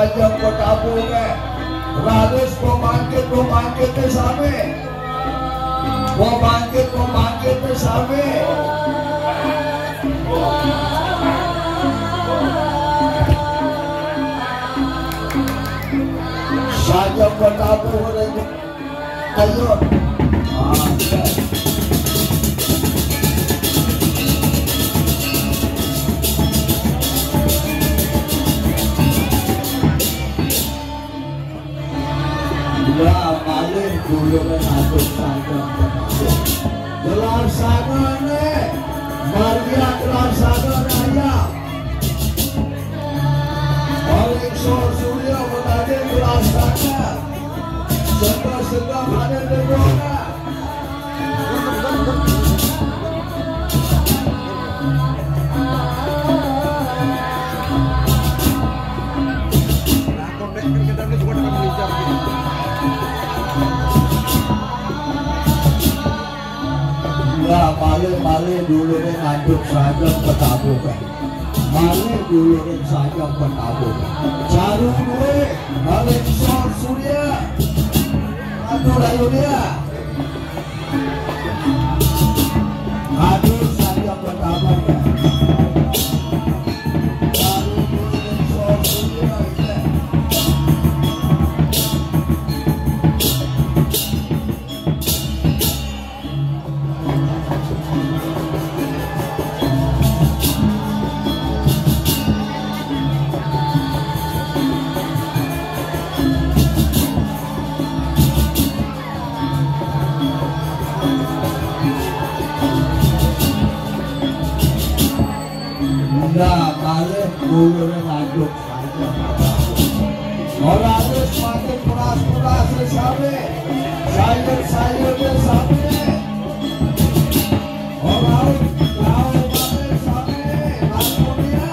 saja petabunge ralis pembangkit sami pembangkit sami saja petabung ayo paling dulu mengatur saja gelar sanane Maria gelar sananya paling surya menadi gelar sana sedang ada negara Mali dulu ngaduk saja petabukan Mali dulu saja petabukan Jarum gue balik surya atur ayo dia adur saja petabukan jarum gue surya balik dulu ngaduk saja orang semakin peras sampai sayur sampai orang laut sampai langsung dia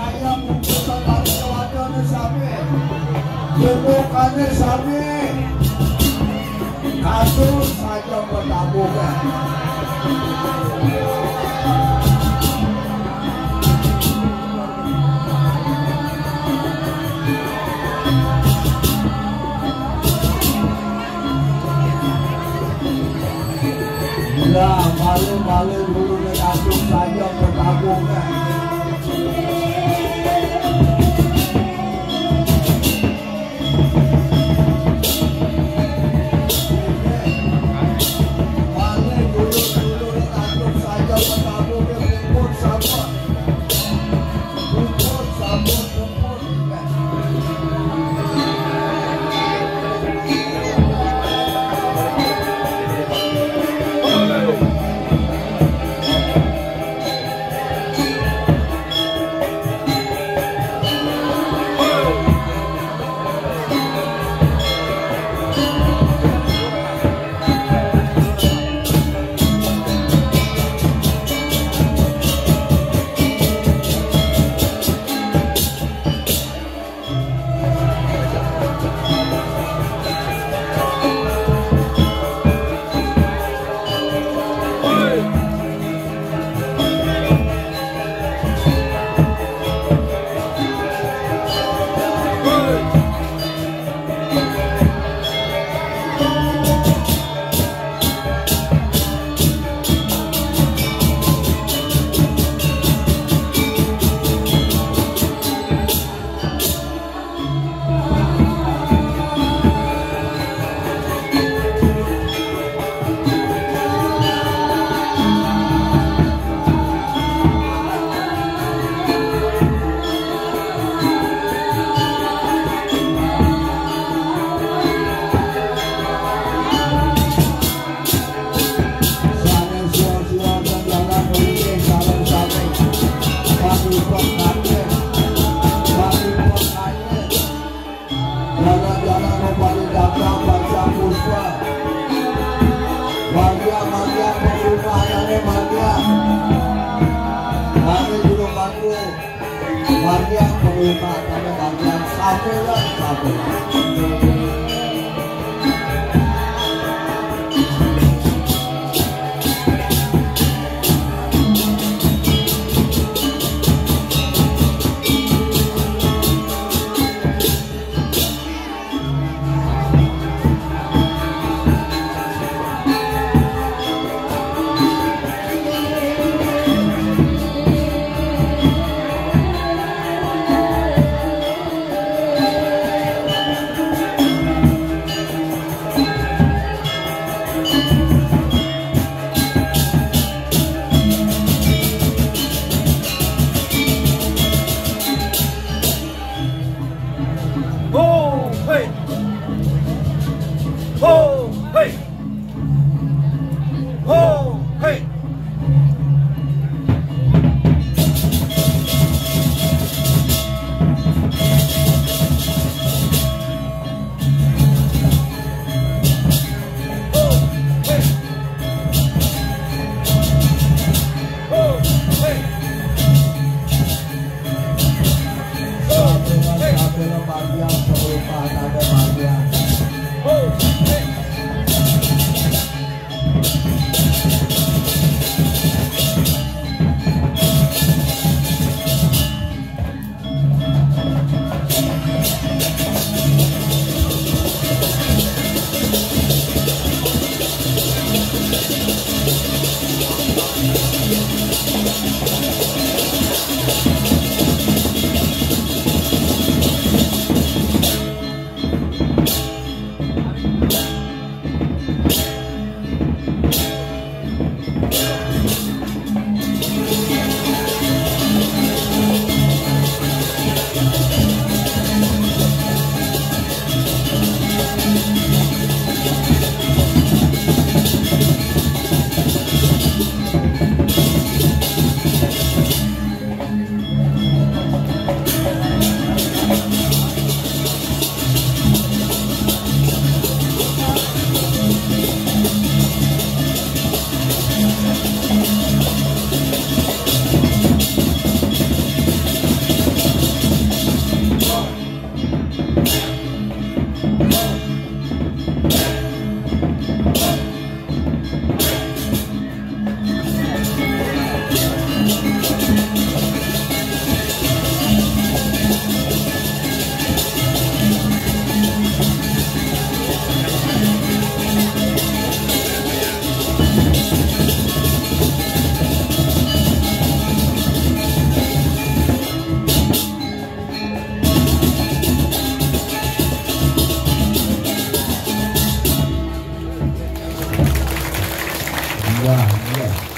ayam bungkusan wadah sampai jemukannya sampai atur saja petabungan malu dulu atur saja petabungan bagian pemerintah pada bagian satu. hey, ho, hey, ho, hey. Wah, iya.